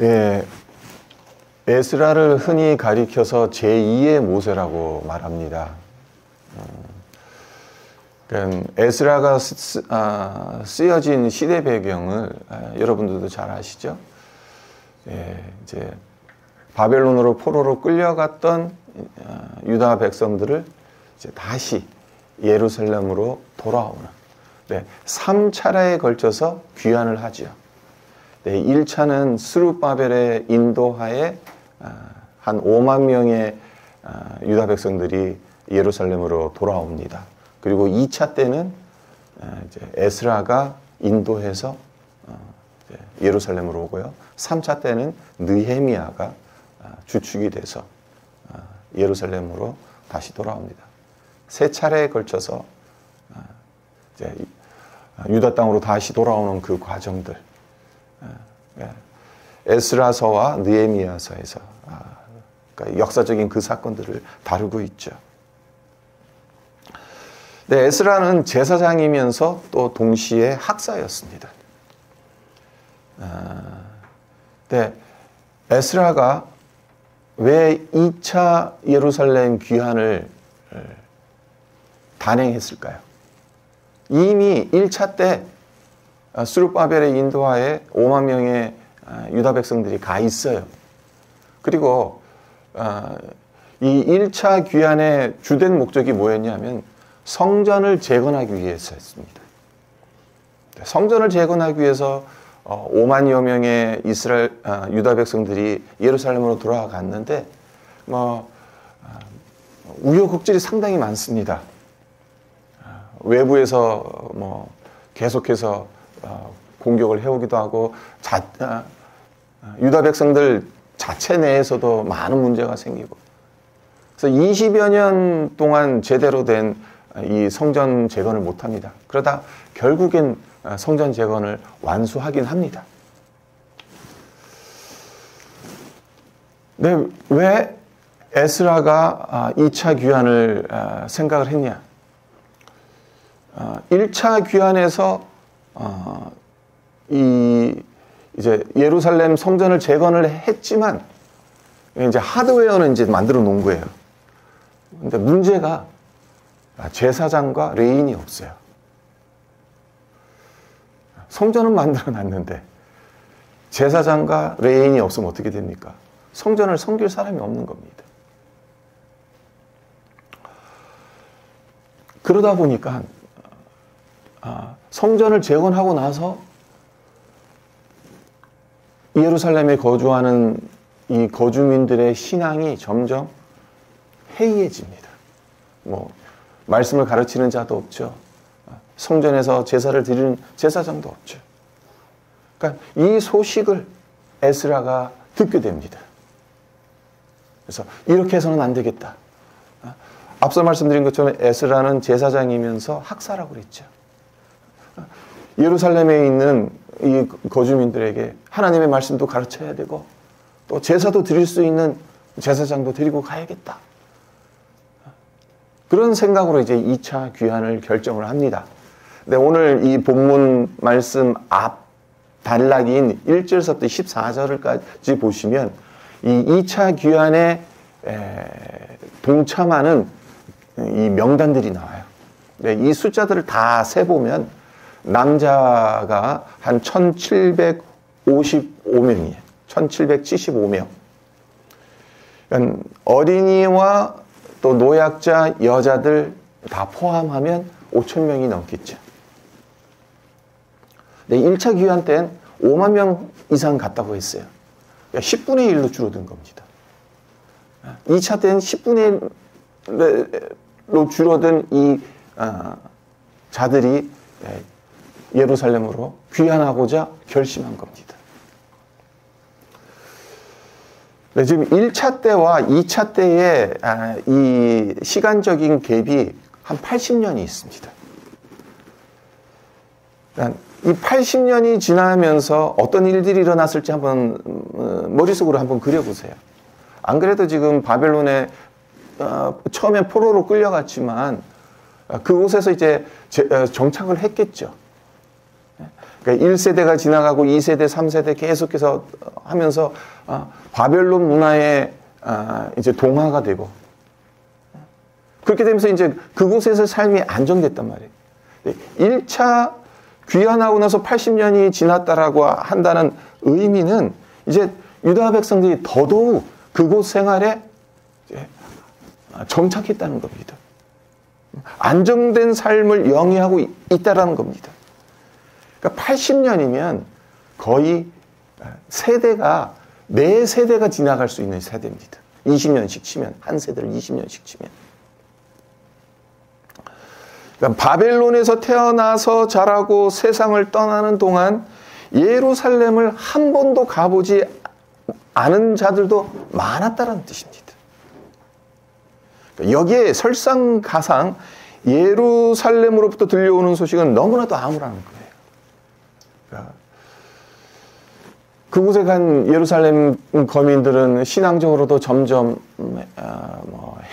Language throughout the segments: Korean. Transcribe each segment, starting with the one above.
예, 에스라를 흔히 가리켜서 제2의 모세라고 말합니다. 그러니까 에스라가 쓰여진 시대 배경을 여러분들도 잘 아시죠? 예, 이제 바벨론으로 포로로 끌려갔던 유다 백성들을 이제 다시 예루살렘으로 돌아오는 3차례에 걸쳐서 귀환을 하죠. 1차는 스룹바벨의 인도하에 한 5만 명의 유다 백성들이 예루살렘으로 돌아옵니다. 그리고 2차 때는 이제 에스라가 인도해서 예루살렘으로 오고요. 3차 때는 느헤미야가 주축이 돼서 예루살렘으로 다시 돌아옵니다. 3차례에 걸쳐서 이제 유다 땅으로 다시 돌아오는 그 과정들, 에스라서와 느헤미야서에서 그러니까 역사적인 그 사건들을 다루고 있죠. 네, 에스라는 제사장이면서 또 동시에 학사였습니다. 네, 에스라가 왜 2차 예루살렘 귀환을 단행했을까요? 이미 1차 때 스룹바벨의 인도하에 5만 명의 유다 백성들이 가 있어요. 그리고 이 1차 귀환의 주된 목적이 뭐였냐면 성전을 재건하기 위해서였습니다. 성전을 재건하기 위해서 5만여 명의 유다 백성들이 예루살렘으로 돌아갔는데 우여곡절이 상당히 많습니다. 외부에서 계속해서 공격을 해오기도 하고 유다 백성들 자체 내에서도 많은 문제가 생기고, 그래서 20여 년 동안 제대로 된 이 성전 재건을 못합니다. 그러다 결국엔 성전 재건을 완수하긴 합니다. 네, 왜 에스라가 2차 귀환을 생각을 했냐? 1차 귀환에서 이제 예루살렘 성전을 재건을 했지만 이제 하드웨어는 이제 만들어 놓은 거예요. 근데 문제가 제사장과 레인이 없어요. 성전은 만들어 놨는데 제사장과 레인이 없으면 어떻게 됩니까? 성전을 섬길 사람이 없는 겁니다. 그러다 보니까 성전을 재건하고 나서 예루살렘에 거주하는 이 거주민들의 신앙이 점점 해이해집니다. 말씀을 가르치는 자도 없죠. 성전에서 제사를 드리는 제사장도 없죠. 그러니까 이 소식을 에스라가 듣게 됩니다. 그래서 이렇게 해서는 안 되겠다. 앞서 말씀드린 것처럼 에스라는 제사장이면서 학사라고 그랬죠. 예루살렘에 있는 이 거주민들에게 하나님의 말씀도 가르쳐야 되고 또 제사도 드릴 수 있는 제사장도 데리고 가야겠다. 그런 생각으로 이제 2차 귀환을 결정을 합니다. 근데 오늘 이 본문 말씀 앞 단락인 1절부터 14절까지 보시면 이 2차 귀환에 동참하는 이 명단들이 나와요. 이 숫자들을 다 세보면 남자가 한 1755명이에요. 1775명. 그러니까 어린이와 또 노약자, 여자들 다 포함하면 5,000명이 넘겠죠. 네, 1차 귀환 때는 5만 명 이상 갔다고 했어요. 그러니까 10분의 1로 줄어든 겁니다. 2차 때는 10분의 1로 줄어든 이 자들이 예루살렘으로 귀환하고자 결심한 겁니다. 네, 지금 1차 때와 2차 때의 이 시간적인 갭이 한 80년이 있습니다. 이 80년이 지나면서 어떤 일들이 일어났을지 한번 머릿속으로 한번 그려보세요. 안 그래도 지금 바벨론에 처음에 포로로 끌려갔지만 그곳에서 이제 정착을 했겠죠. 그러니까 1세대가 지나가고 2세대, 3세대 계속해서 하면서 바벨론 문화에 이제 동화가 되고, 그렇게 되면서 이제 그곳에서 삶이 안정됐단 말이에요. 1차 귀환하고 나서 80년이 지났다라고 한다는 의미는 이제 유다 백성들이 더더욱 그곳 생활에 정착했다는 겁니다. 안정된 삶을 영위하고 있다라는 겁니다. 그러니까 80년이면 거의 세대가, 네 세대가 지나갈 수 있는 세대입니다. 20년씩 치면, 한 세대를 20년씩 치면. 그러니까 바벨론에서 태어나서 자라고 세상을 떠나는 동안 예루살렘을 한 번도 가보지 않은 자들도 많았다는 뜻입니다. 여기에 설상가상 예루살렘으로부터 들려오는 소식은 너무나도 암울한 거예요. 그러니까 그곳에 간 예루살렘 거민들은 신앙적으로도 점점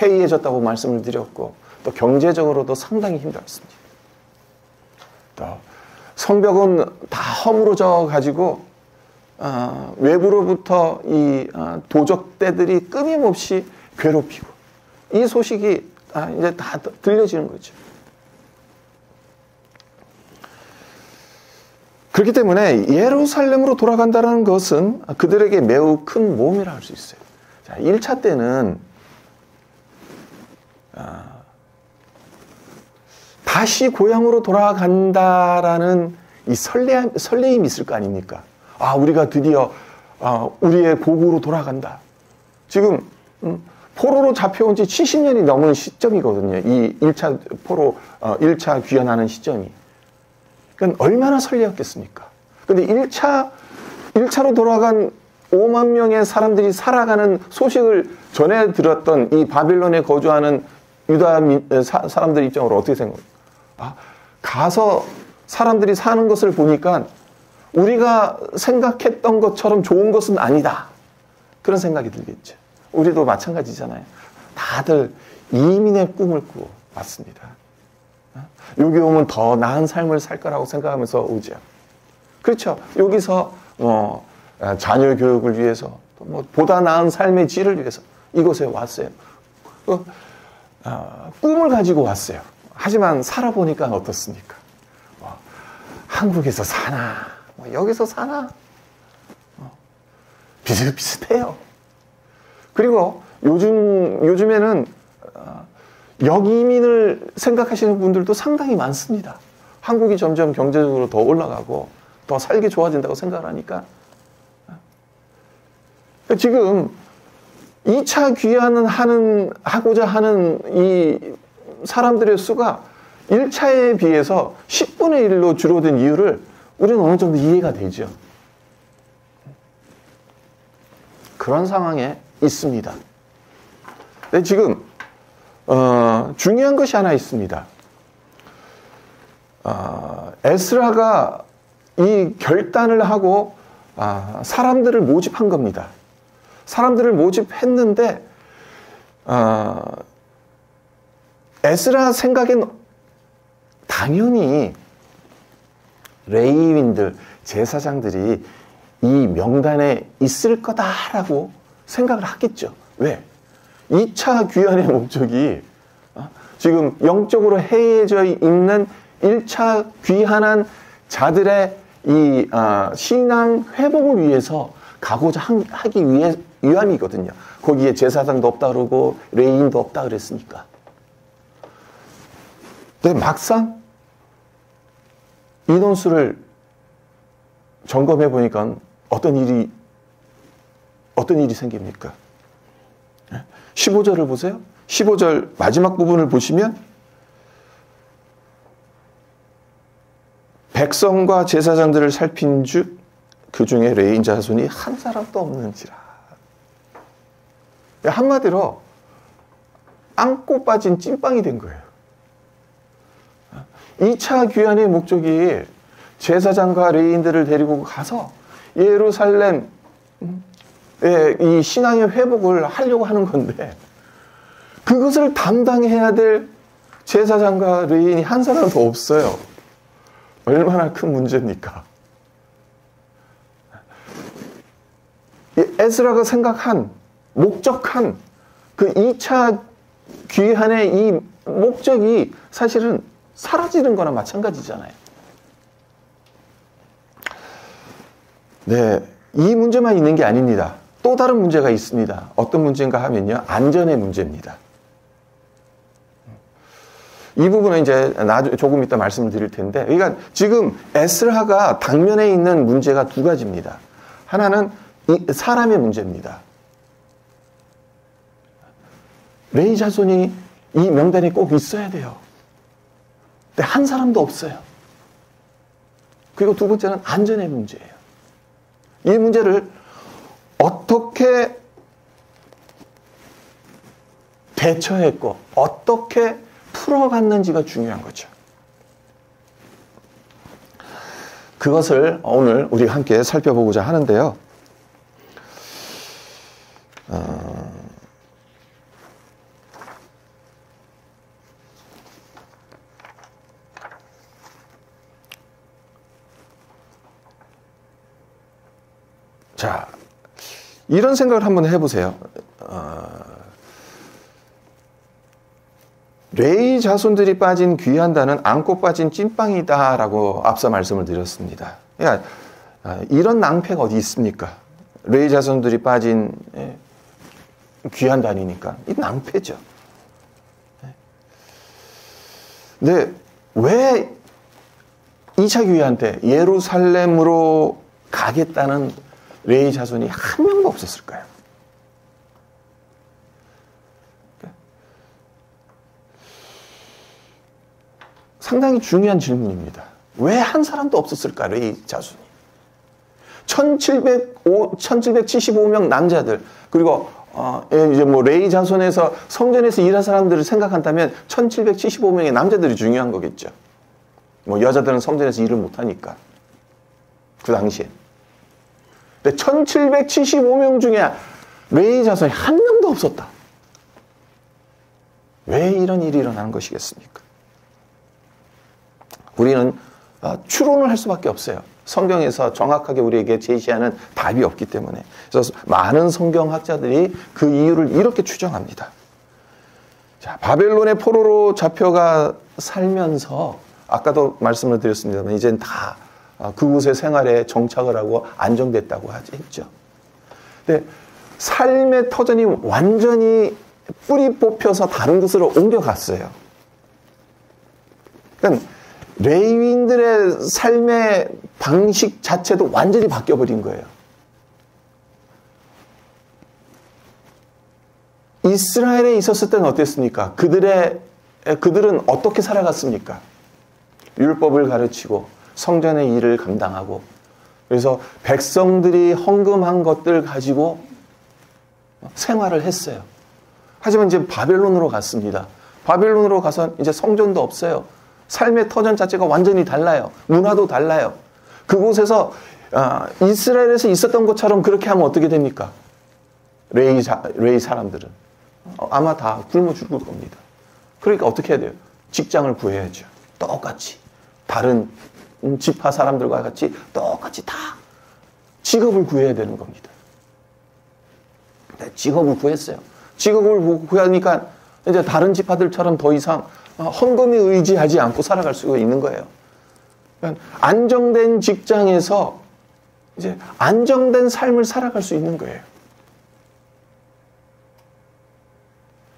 해이해졌다고 말씀을 드렸고, 또 경제적으로도 상당히 힘들었습니다. 또 성벽은 다 허물어져 가지고 외부로부터 이 도적대들이 끊임없이 괴롭히고, 이 소식이 이제 다 들려지는 거죠. 그렇기 때문에 예루살렘으로 돌아간다는 것은 그들에게 매우 큰 모험이라 할 수 있어요. 자, 1차 때는 다시 고향으로 돌아간다라는 이 설레임이 있을 거 아닙니까? 우리가 드디어 우리의 고국으로 돌아간다. 지금 포로로 잡혀온 지 70년이 넘은 시점이거든요. 이 1차 포로, 1차 귀환하는 시점이. 그러니까 얼마나 설레었겠습니까? 근데 1차로 돌아간 5만 명의 사람들이 살아가는 소식을 전해 들었던 이 바빌론에 거주하는 유다 사람들 입장으로 어떻게 생각합니까? 가서 사람들이 사는 것을 보니까 우리가 생각했던 것처럼 좋은 것은 아니다. 그런 생각이 들겠죠. 우리도 마찬가지잖아요. 다들 이민의 꿈을 꾸고 왔습니다. 여기 오면 더 나은 삶을 살 거라고 생각하면서 오죠. 그렇죠. 여기서 자녀 교육을 위해서, 보다 나은 삶의 질을 위해서 이곳에 왔어요. 꿈을 가지고 왔어요. 하지만 살아보니까 어떻습니까? 한국에서 사나, 여기서 사나, 비슷비슷해요. 그리고 요즘에는 역이민을 생각하시는 분들도 상당히 많습니다. 한국이 점점 경제적으로 더 올라가고 더 살기 좋아진다고 생각을 하니까. 지금 2차 귀환을 하고자 하는 이 사람들의 수가 1차에 비해서 10분의 1로 줄어든 이유를 우리는 어느 정도 이해가 되죠. 그런 상황에 있습니다. 근데 지금 중요한 것이 하나 있습니다. 에스라가 이 결단을 하고 사람들을 모집한 겁니다. 사람들을 모집했는데 에스라 생각엔 당연히 레위인들, 제사장들이 이 명단에 있을 거다라고 생각을 하겠죠. 왜? 2차 귀환의 목적이 지금 영적으로 해이해져 있는 1차 귀환한 자들의 이 신앙 회복을 위해서 가고자 하기 위함이거든요. 거기에 제사장도 없다 그러고 레위인도 없다 그랬으니까. 근데 막상 인원수를 점검해 보니까 어떤 일이 생깁니까? 15절을 보세요. 15절 마지막 부분을 보시면 백성과 제사장들을 살핀 즉 그 중에 레위인 자손이 한 사람도 없는지라. 한마디로 안고 빠진 찐빵이 된 거예요. 2차 귀환의 목적이 제사장과 레위인들을 데리고 가서 예루살렘의 이 신앙의 회복을 하려고 하는 건데, 그것을 담당해야 될 제사장과 레위인이 한 사람도 없어요. 얼마나 큰 문제입니까? 에스라가 생각한, 목적한 그 2차 귀환의 이 목적이 사실은 사라지는 거나 마찬가지잖아요. 네, 이 문제만 있는 게 아닙니다. 또 다른 문제가 있습니다. 어떤 문제인가 하면요, 안전의 문제입니다. 이 부분은 이제 조금 이따 말씀을 드릴 텐데, 그러니까 지금 에스라가 당면에 있는 문제가 두 가지입니다. 하나는 사람의 문제입니다. 레위 자손이 이 명단에 꼭 있어야 돼요. 근데 한 사람도 없어요. 그리고 두 번째는 안전의 문제예요. 이 문제를 어떻게 대처했고 어떻게 풀어갔는지가 중요한 거죠. 그것을 오늘 우리 함께 살펴보고자 하는데요. 자, 이런 생각을 한번 해보세요. 레위 자손들이 빠진 귀한단은 안고 빠진 찐빵이다라고 앞서 말씀을 드렸습니다. 그러니까 이런 낭패가 어디 있습니까? 레위 자손들이 빠진 귀한단이니까 이 낭패죠. 근데 왜 2차 귀한 때 예루살렘으로 가겠다는 레위 자손이 한 명도 없었을까요? 상당히 중요한 질문입니다. 왜 한 사람도 없었을까, 레위 자손이? 1775명 남자들, 그리고 이제 뭐 레위 자손에서 성전에서 일한 사람들을 생각한다면 1775명의 남자들이 중요한 거겠죠. 뭐 여자들은 성전에서 일을 못하니까 그 당시에. 근데 1775명 중에 레위 자손이 한 명도 없었다. 왜 이런 일이 일어나는 것이겠습니까? 우리는 추론을 할 수밖에 없어요. 성경에서 정확하게 우리에게 제시하는 답이 없기 때문에. 그래서 많은 성경학자들이 그 이유를 이렇게 추정합니다. 자, 바벨론의 포로로 잡혀가 살면서 아까도 말씀을 드렸습니다만 이제는 다 그곳의 생활에 정착을 하고 안정됐다고 했죠. 근데 삶의 터전이 완전히 뿌리 뽑혀서 다른 곳으로 옮겨갔어요. 그러니까 레위인들의 삶의 방식 자체도 완전히 바뀌어버린 거예요. 이스라엘에 있었을 때는 어땠습니까? 그들은 어떻게 살아갔습니까? 율법을 가르치고 성전의 일을 감당하고, 그래서 백성들이 헌금한 것들 가지고 생활을 했어요. 하지만 이제 바벨론으로 갔습니다. 바벨론으로 가서 이제 성전도 없어요. 삶의 터전 자체가 완전히 달라요. 문화도 달라요. 그곳에서 이스라엘에서 있었던 것처럼 그렇게 하면 어떻게 됩니까? 레위 사람들은 아마 다 굶어 죽을 겁니다. 그러니까 어떻게 해야 돼요? 직장을 구해야죠. 똑같이 다른 지파 사람들과 같이 똑같이 다 직업을 구해야 되는 겁니다. 직업을 구했어요. 직업을 구하니까 이제 다른 지파들처럼 더 이상 헌금에 의지하지 않고 살아갈 수가 있는 거예요. 그러니까 안정된 직장에서 이제 안정된 삶을 살아갈 수 있는 거예요.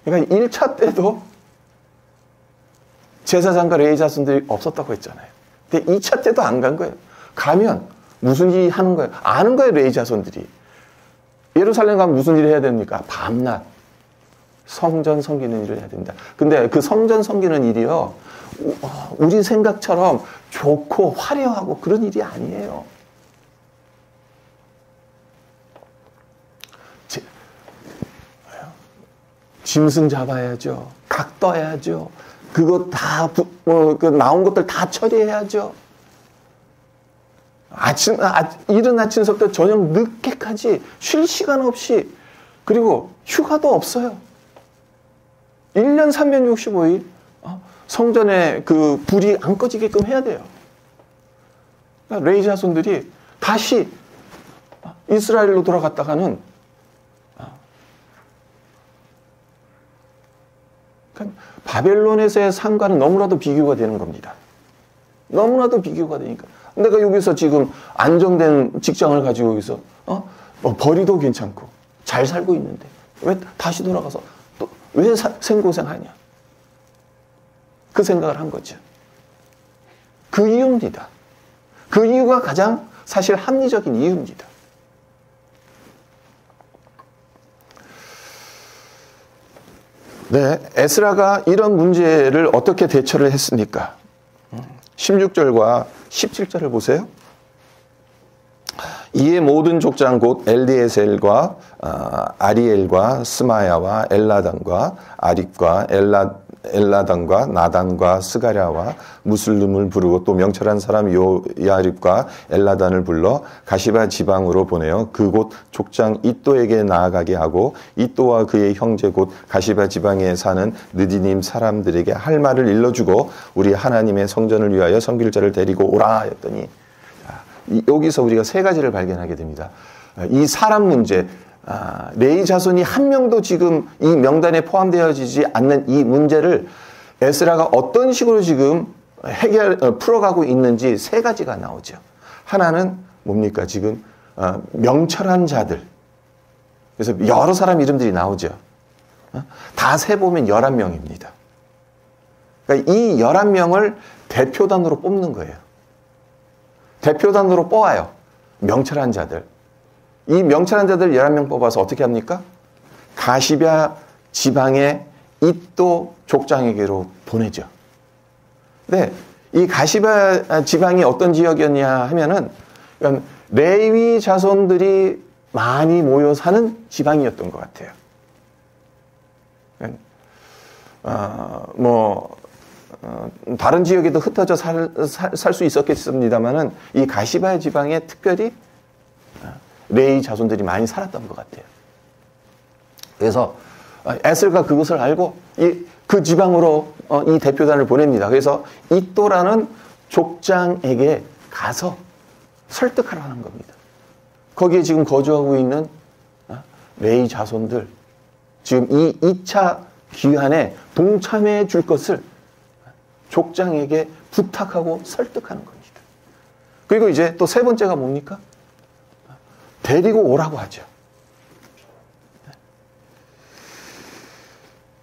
그러니까 1차 때도 제사장과 레위 자손들이 없었다고 했잖아요. 근데 2차 때도 안 간 거예요. 가면 무슨 일 하는 거예요? 아는 거예요, 레위 자손들이. 예루살렘 가면 무슨 일을 해야 됩니까? 밤낮 성전 섬기는 일을 해야 된다. 근데 그 성전 섬기는 일이요, 우리 생각처럼 좋고 화려하고 그런 일이 아니에요. 짐승 잡아야죠. 각 떠야죠. 그거 다 나온 것들 다 처리해야죠. 이른 아침부터 저녁 늦게까지 쉴 시간 없이, 그리고 휴가도 없어요. 1년 365일 성전에 그 불이 안 꺼지게끔 해야 돼요. 그러니까 레위 자손들이 다시 이스라엘로 돌아갔다가는 그러니까 바벨론에서의 삶과는 너무나도 비교가 되는 겁니다. 너무나도 비교가 되니까. 내가 여기서 지금 안정된 직장을 가지고 여기서 벌이도 괜찮고 잘 살고 있는데 왜 다시 돌아가서 또 왜 생고생하냐. 그 생각을 한 거죠. 그 이유입니다. 그 이유가 가장 사실 합리적인 이유입니다. 네, 에스라가 이런 문제를 어떻게 대처를 했습니까? 16절과 17절을 보세요. 이에 모든 족장 곧 엘디에셀과 아리엘과 스마야와 엘라단과 아립과 엘라단과 나단과 스가랴와 무슬름을 부르고 또 명철한 사람 요야립과 엘라단을 불러 가시바 지방으로 보내어 그곳 족장 이또에게 나아가게 하고 이또와 그의 형제 곧 가시바 지방에 사는 느디님 사람들에게 할 말을 일러주고 우리 하나님의 성전을 위하여 섬길 자를 데리고 오라 했더니, 여기서 우리가 세 가지를 발견하게 됩니다. 이 사람 문제, 레위 자손이 한 명도 지금 이 명단에 포함되어지지 않는 이 문제를 에스라가 어떤 식으로 지금 풀어가고 있는지 세 가지가 나오죠. 하나는 뭡니까? 지금 명철한 자들. 그래서 여러 사람 이름들이 나오죠. 다 세보면 11명입니다. 그러니까 이 11명을 대표단으로 뽑는 거예요. 대표단으로 뽑아요. 명철한 자들. 이 명철한 자들 11명 뽑아서 어떻게 합니까? 가시바 지방의 이또 족장에게로 보내죠. 근데 이 가시바 지방이 어떤 지역이었냐 하면은 레위 자손들이 많이 모여 사는 지방이었던 것 같아요. 다른 지역에도 흩어져 살 수 있었겠습니다만은 이 가시바 지방에 특별히 레위 자손들이 많이 살았던 것 같아요. 그래서 에스라가 그것을 알고 그 지방으로 이 대표단을 보냅니다. 그래서 이또라는 족장에게 가서 설득하라는 겁니다. 거기에 지금 거주하고 있는 레위 자손들, 지금 이 2차 귀환에 동참해 줄 것을 족장에게 부탁하고 설득하는 겁니다. 그리고 이제 또 세 번째가 뭡니까? 데리고 오라고 하죠.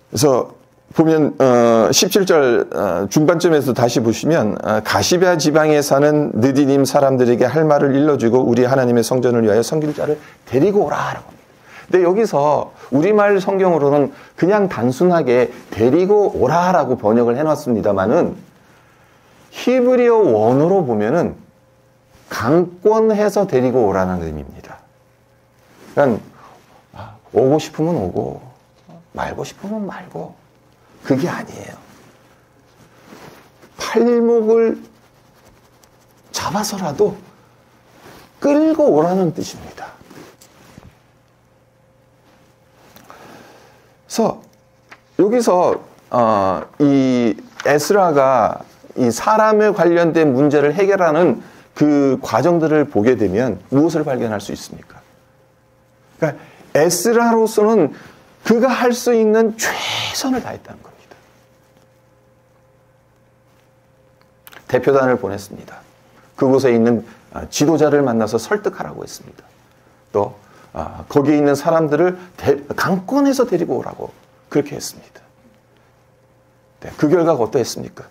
그래서 보면 17절 중반쯤에서 다시 보시면 가시바 지방에 사는 느디님 사람들에게 할 말을 일러주고 우리 하나님의 성전을 위하여 섬길 자를 데리고 오라라고 합니다. 근데 여기서 우리말 성경으로는 그냥 단순하게 데리고 오라라고 번역을 해놨습니다만은 히브리어 원어로 보면은 강권해서 데리고 오라는 의미입니다. 그러니까 오고 싶으면 오고 말고 싶으면 말고 그게 아니에요. 팔목을 잡아서라도 끌고 오라는 뜻입니다. 그래서 여기서 이 에스라가 이 사람에 관련된 문제를 해결하는 그 과정들을 보게 되면 무엇을 발견할 수 있습니까? 그러니까 에스라로서는 그가 할 수 있는 최선을 다했다는 겁니다. 대표단을 보냈습니다. 그곳에 있는 지도자를 만나서 설득하라고 했습니다. 또 거기에 있는 사람들을 강권해서 데리고 오라고 그렇게 했습니다. 네, 그 결과가 어떠했습니까?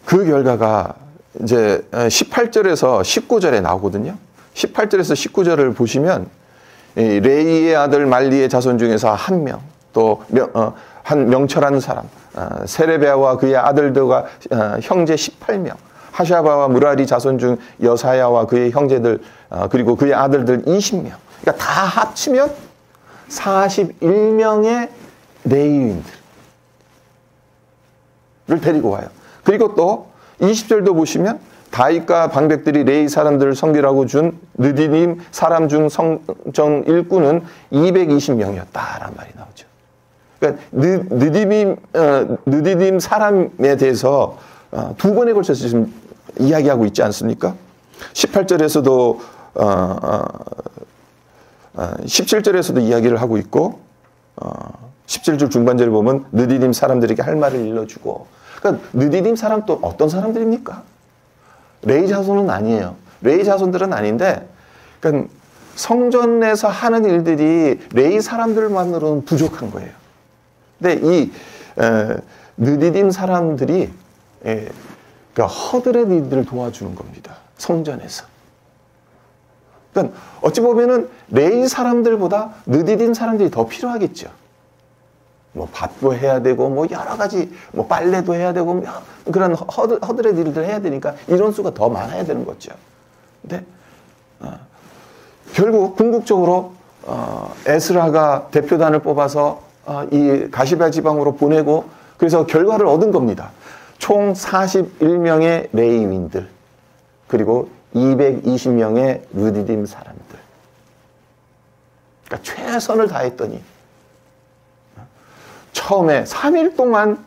그 결과가 이제 18절에서 19절에 나오거든요. 18절에서 19절을 보시면 레이의 아들 말리의 자손 중에서 한 명, 또 한 명철한 사람, 세레베아와 그의 아들들과 형제 18명, 하샤바와 무라리 자손 중 여사야와 그의 형제들, 그리고 그의 아들들 20명. 그러니까 다 합치면 41명의 레위인들을 데리고 와요. 그리고 또 20절도 보시면 다윗과 방백들이 레위 사람들을 섬기라고 준 느디님 사람 중 성전 일꾼은 220명이었다라는 말이 나오죠. 그러니까 느디님 사람에 대해서 두 번에 걸쳐서 지금 이야기하고 있지 않습니까? 18절에서도 17절에서도 이야기를 하고 있고 17절 중반절에 보면 느디딤 사람들에게 할 말을 일러주고. 그러니까 느디딤 사람 또 어떤 사람들입니까? 레위 자손은 아니에요. 레위 자손들은 아닌데, 그러니까 성전에서 하는 일들이 레위 사람들만으로는 부족한 거예요. 근데 이 느디딤 사람들이 그러니까 허들의 일들을 도와주는 겁니다. 성전에서. 그러니까 어찌 보면은 레위 사람들보다 느디딤 사람들이 더 필요하겠죠. 뭐 밥도 해야 되고 뭐 여러 가지 뭐 빨래도 해야 되고 뭐 그런 허들의 일들을 해야 되니까 인원수가 더 많아야 되는 거죠. 근데 결국 궁극적으로 에스라가 대표단을 뽑아서 이 가시베아 지방으로 보내고 그래서 결과를 얻은 겁니다. 총 41명의 레위인들 그리고 220명의 느디딤 사람들. 그러니까 최선을 다했더니 처음에 3일 동안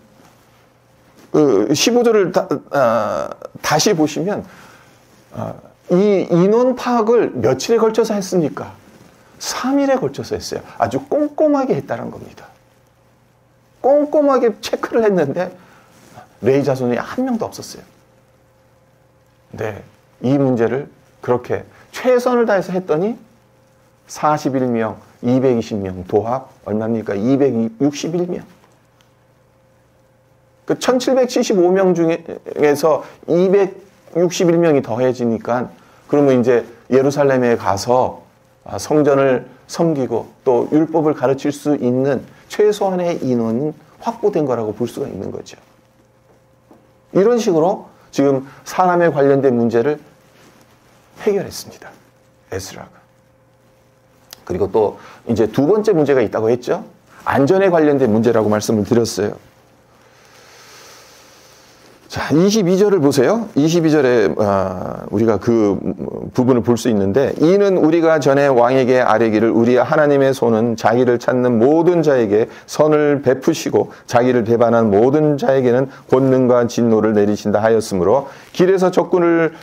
15절을 다시 보시면 이 인원 파악을 며칠에 걸쳐서 했습니까? 3일에 걸쳐서 했어요. 아주 꼼꼼하게 했다는 겁니다. 꼼꼼하게 체크를 했는데 레위 자손이 한 명도 없었어요. 네, 이 문제를 그렇게 최선을 다해서 했더니 41명, 220명, 도합 얼마입니까? 261명. 그 1775명 중에서 261명이 더해지니까 그러면 이제 예루살렘에 가서 성전을 섬기고 또 율법을 가르칠 수 있는 최소한의 인원은 확보된 거라고 볼 수가 있는 거죠. 이런 식으로 지금 사람에 관련된 문제를 해결했습니다. 에스라가. 그리고 또 이제 두 번째 문제가 있다고 했죠. 안전에 관련된 문제라고 말씀을 드렸어요. 자, 22절을 보세요. 22절에 우리가 그 부분을 볼 수 있는데 이는 우리가 전에 왕에게 아뢰기를 우리 하나님의 손은 자기를 찾는 모든 자에게 선을 베푸시고 자기를 배반한 모든 자에게는 권능과 진노를 내리신다 하였으므로 길에서 적군을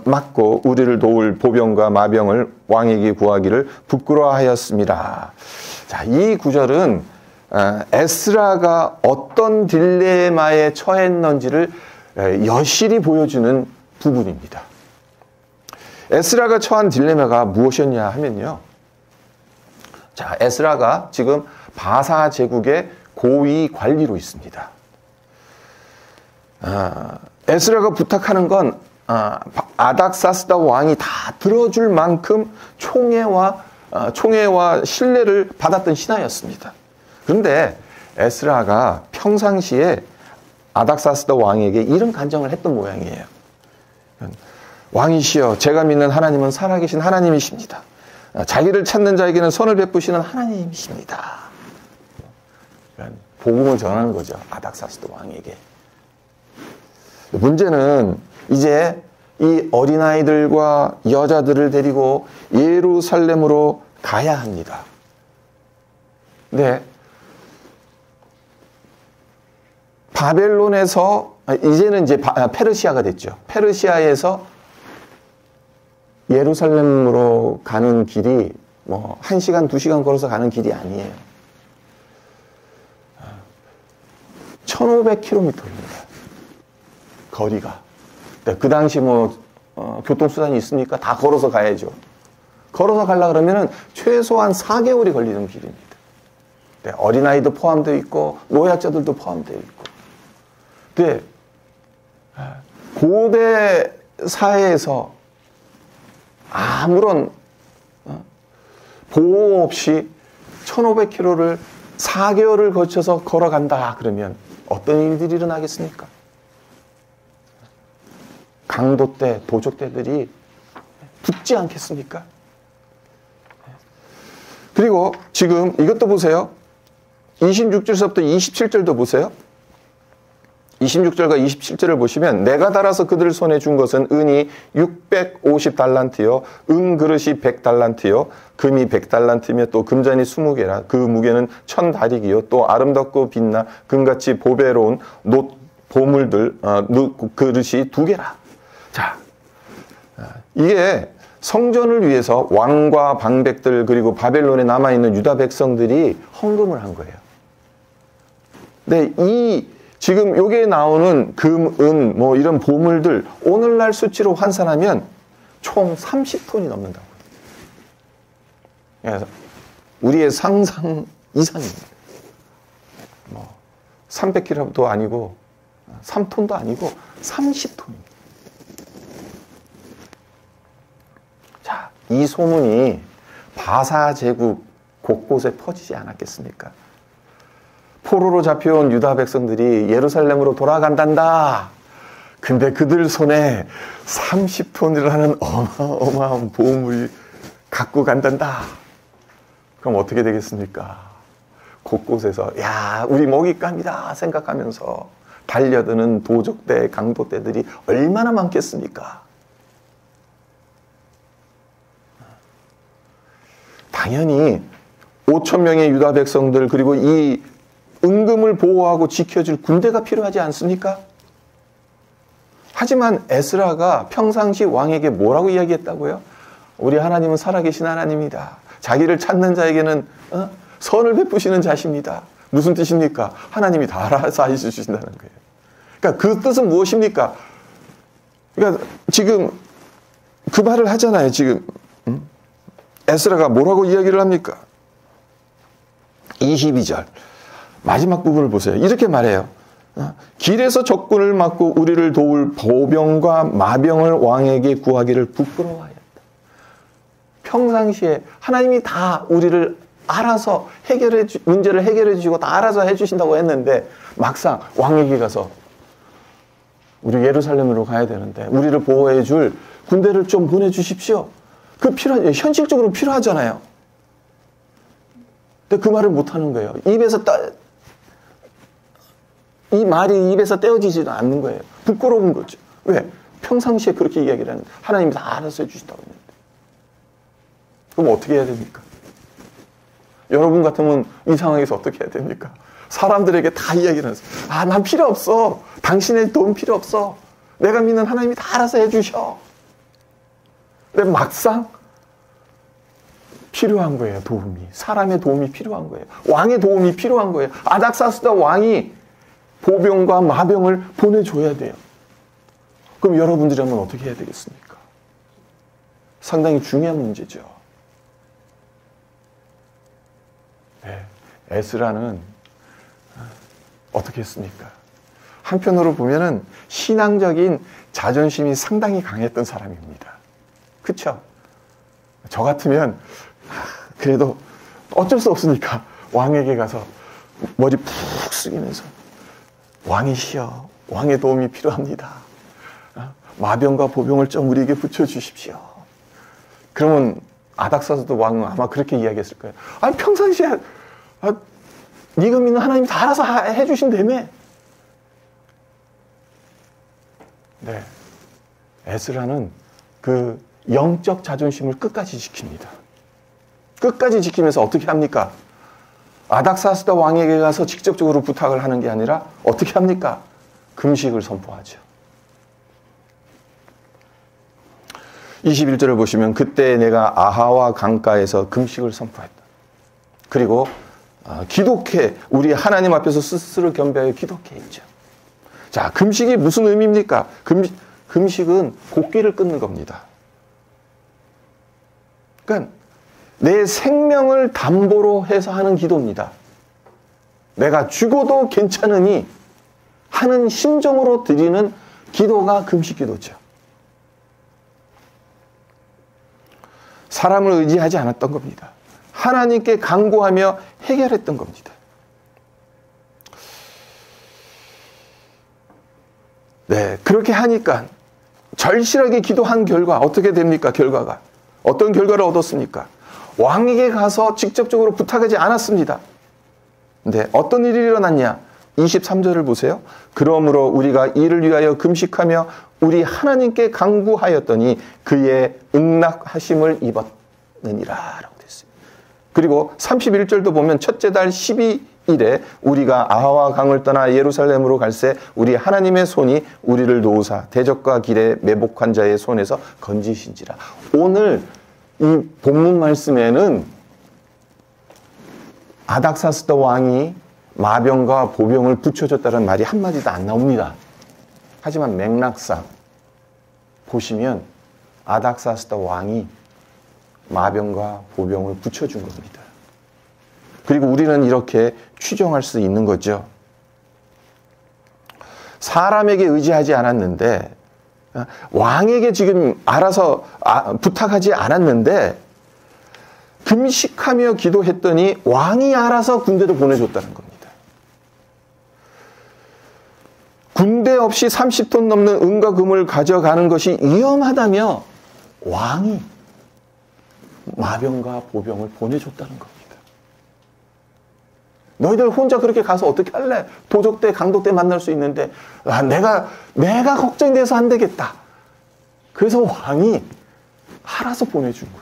막고 우리를 도울 보병과 마병을 왕에게 구하기를 부끄러워하였습니다. 자, 이 구절은 에스라가 어떤 딜레마에 처했는지를 여실히 보여주는 부분입니다. 에스라가 처한 딜레마가 무엇이었냐 하면요. 자, 에스라가 지금 바사 제국의 고위 관리로 있습니다. 에스라가 부탁하는 건 아닥사스다 왕이 다 들어줄 만큼 총애와 신뢰를 받았던 신하였습니다. 그런데 에스라가 평상시에 아닥사스다 왕에게 이런 간정을 했던 모양이에요. 왕이시여, 제가 믿는 하나님은 살아계신 하나님이십니다. 자기를 찾는 자에게는 선을 베푸시는 하나님이십니다. 복음을 전하는 거죠. 아닥사스다 왕에게. 문제는 이제 이 어린아이들과 여자들을 데리고 예루살렘으로 가야 합니다. 네. 바벨론에서 이제는 이제 페르시아가 됐죠. 페르시아에서 예루살렘으로 가는 길이 뭐 1시간, 2시간 걸어서 가는 길이 아니에요. 1500km입니다. 거리가. 그 당시 뭐 교통수단이 있습니까? 다 걸어서 가야죠. 걸어서 가려고 그러면은 최소한 4개월이 걸리는 길입니다. 네, 어린아이도 포함되어 있고 노약자들도 포함되어 있고. 네, 고대 사회에서 아무런 보호 없이 1500km를 4개월을 거쳐서 걸어간다 그러면 어떤 일들이 일어나겠습니까? 강도 때, 도적대들이 붙지 않겠습니까? 그리고 지금 이것도 보세요. 26절서부터 27절도 보세요. 26절과 27절을 보시면 내가 달아서 그들 손에 준 것은 은이 650달란트요 은그릇이 100달란트요 금이 100달란트며 또 금잔이 20개라 그 무게는 1000다리기요 또 아름답고 빛나 금같이 보배로운 보물들 그릇이 2개라. 자, 이게 성전을 위해서 왕과 방백들 그리고 바벨론에 남아있는 유다 백성들이 헌금을 한 거예요. 근데 이 지금 여기에 나오는 금, 은, 뭐 이런 보물들 오늘날 수치로 환산하면 총 30톤이 넘는다고요. 그래서 우리의 상상 이상입니다. 뭐 300kg도 아니고 3톤도 아니고 30톤입니다. 자, 이 소문이 바사 제국 곳곳에 퍼지지 않았겠습니까? 포로로 잡혀온 유다 백성들이 예루살렘으로 돌아간단다. 근데 그들 손에 30톤이라는 어마어마한 보물이 갖고 간단다. 그럼 어떻게 되겠습니까? 곳곳에서 야, 우리 먹잇감이다 생각하면서 달려드는 도적대, 강도대들이 얼마나 많겠습니까? 당연히 5천 명의 유다 백성들 그리고 이 은금을 보호하고 지켜줄 군대가 필요하지 않습니까? 하지만 에스라가 평상시 왕에게 뭐라고 이야기했다고요? 우리 하나님은 살아계신 하나님이다. 자기를 찾는 자에게는 선을 베푸시는 자십니다. 무슨 뜻입니까? 하나님이 다 알아서 해주신다는 거예요. 그러니까 그 뜻은 무엇입니까? 그러니까 지금 그 말을 하잖아요. 지금 에스라가 뭐라고 이야기를 합니까? 22절 마지막 부분을 보세요. 이렇게 말해요. 길에서 적군을 막고 우리를 도울 보병과 마병을 왕에게 구하기를 부끄러워하였다. 평상시에 하나님이 다 우리를 알아서 문제를 해결해 주시고 다 알아서 해주신다고 했는데 막상 왕에게 가서 우리 예루살렘으로 가야 되는데 우리를 보호해 줄 군대를 좀 보내주십시오. 현실적으로 필요하잖아요. 근데 그 말을 못하는 거예요. 이 말이 입에서 떼어지지도 않는 거예요. 부끄러운 거죠. 왜? 평상시에 그렇게 이야기를 하는데 하나님이 다 알아서 해주시다고 했는데. 그럼 어떻게 해야 됩니까? 여러분 같으면 이 상황에서 어떻게 해야 됩니까? 사람들에게 다 이야기를 하면서 난 필요 없어. 당신의 도움 필요 없어. 내가 믿는 하나님이 다 알아서 해주셔. 근데 막상 필요한 거예요. 도움이. 사람의 도움이 필요한 거예요. 왕의 도움이 필요한 거예요. 아닥사스다 왕이 보병과 마병을 보내줘야 돼요. 그럼 여러분들이라면 어떻게 해야 되겠습니까? 상당히 중요한 문제죠. 네, 에스라는 어떻게 했습니까? 한편으로 보면은 신앙적인 자존심이 상당히 강했던 사람입니다. 그렇죠? 저 같으면 그래도 어쩔 수 없으니까 왕에게 가서 머리 푹 숙이면서 왕이시여, 왕의 도움이 필요합니다. 마병과 보병을 좀 우리에게 붙여주십시오. 그러면 아닥사스도 왕은 아마 그렇게 이야기했을 거예요. 평상시에 네가 믿는 하나님이 다 알아서 해주신다며. 네, 에스라는 그 영적 자존심을 끝까지 지킵니다. 끝까지 지키면서 어떻게 합니까? 아닥사스다 왕에게 가서 직접적으로 부탁을 하는 게 아니라 어떻게 합니까? 금식을 선포하죠. 21절을 보시면 그때 내가 아하와 강가에서 금식을 선포했다. 그리고 기독해, 우리 하나님 앞에서 스스로 겸비하여 기독해 있죠. 자, 금식이 무슨 의미입니까? 금식은 곡기를 끊는 겁니다. 그러니까 내 생명을 담보로 해서 하는 기도입니다. 내가 죽어도 괜찮으니 하는 심정으로 드리는 기도가 금식 기도죠. 사람을 의지하지 않았던 겁니다. 하나님께 간구하며 해결했던 겁니다. 네, 그렇게 하니까 절실하게 기도한 결과 어떻게 됩니까? 결과가 어떤 결과를 얻었습니까? 왕에게 가서 직접적으로 부탁하지 않았습니다. 근데 어떤 일이 일어났냐? 23절을 보세요. 그러므로 우리가 이를 위하여 금식하며 우리 하나님께 간구하였더니 그의 응낙하심을 입었느니라 라고 됐어요. 그리고 31절도 보면 첫째 달 12일에 우리가 아하와 강을 떠나 예루살렘으로 갈새 우리 하나님의 손이 우리를 도우사 대적과 길에 매복한 자의 손에서 건지신지라. 오늘 이 본문 말씀에는 아닥사스다 왕이 마병과 보병을 붙여줬다는 말이 한마디도 안 나옵니다. 하지만 맥락상 보시면 아닥사스다 왕이 마병과 보병을 붙여준 겁니다. 그리고 우리는 이렇게 추정할 수 있는 거죠. 사람에게 의지하지 않았는데, 왕에게 지금 알아서 부탁하지 않았는데, 금식하며 기도했더니 왕이 알아서 군대도 보내줬다는 겁니다. 군대 없이 30톤 넘는 은과 금을 가져가는 것이 위험하다며 왕이 마병과 보병을 보내줬다는 겁니다. 너희들 혼자 그렇게 가서 어떻게 할래? 도적 때, 강도 때 만날 수 있는데, 내가 걱정돼서 안 되겠다. 그래서 왕이 알아서 보내준 거예요.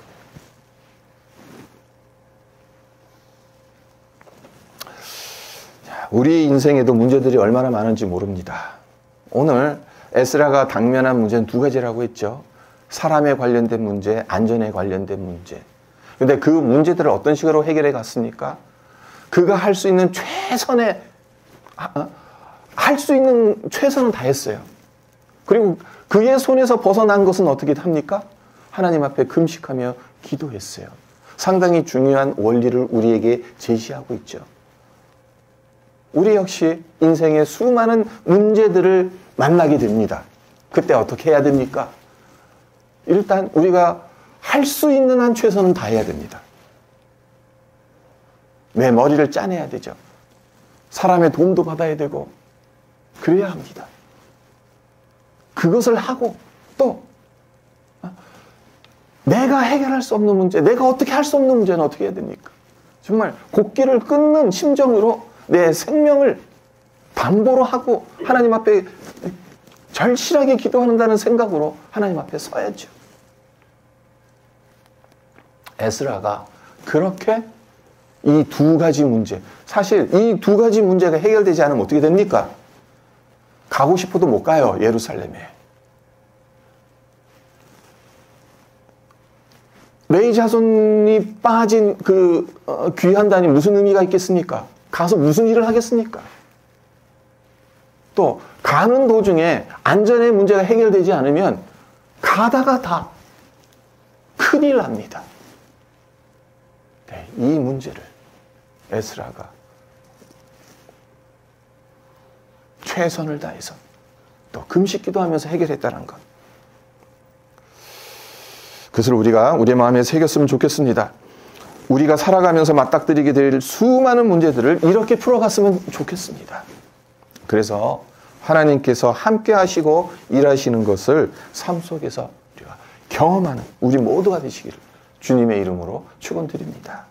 우리 인생에도 문제들이 얼마나 많은지 모릅니다. 오늘 에스라가 당면한 문제는 두 가지라고 했죠. 사람에 관련된 문제, 안전에 관련된 문제. 근데 그 문제들을 어떤 식으로 해결해 갔습니까? 그가 할 수 있는 최선은 다 했어요. 그리고 그의 손에서 벗어난 것은 어떻게 합니까? 하나님 앞에 금식하며 기도했어요. 상당히 중요한 원리를 우리에게 제시하고 있죠. 우리 역시 인생의 수많은 문제들을 만나게 됩니다. 그때 어떻게 해야 됩니까? 일단 우리가 할 수 있는 한 최선은 다해야 됩니다. 내 머리를 짜내야 되죠. 사람의 도움도 받아야 되고 그래야 합니다. 그것을 하고 또 내가 해결할 수 없는 문제, 내가 어떻게 할 수 없는 문제는 어떻게 해야 됩니까? 정말 곡기를 끊는 심정으로 내 생명을 담보로 하고 하나님 앞에 절실하게 기도한다는 생각으로 하나님 앞에 서야죠. 에스라가 그렇게 이 두 가지 문제, 사실 이 두 가지 문제가 해결되지 않으면 어떻게 됩니까? 가고 싶어도 못 가요, 예루살렘에. 레위 자손이 빠진 그 귀환단이 무슨 의미가 있겠습니까? 가서 무슨 일을 하겠습니까? 또 가는 도중에 안전의 문제가 해결되지 않으면 가다가 다 큰일 납니다. 네, 이 문제를 에스라가 최선을 다해서 또 금식 기도하면서 해결했다는 것. 그것을 우리가 우리의 마음에 새겼으면 좋겠습니다. 우리가 살아가면서 맞닥뜨리게 될 수많은 문제들을 이렇게 풀어갔으면 좋겠습니다. 그래서 하나님께서 함께 하시고 일하시는 것을 삶 속에서 우리가 경험하는 우리 모두가 되시기를 주님의 이름으로 축원드립니다.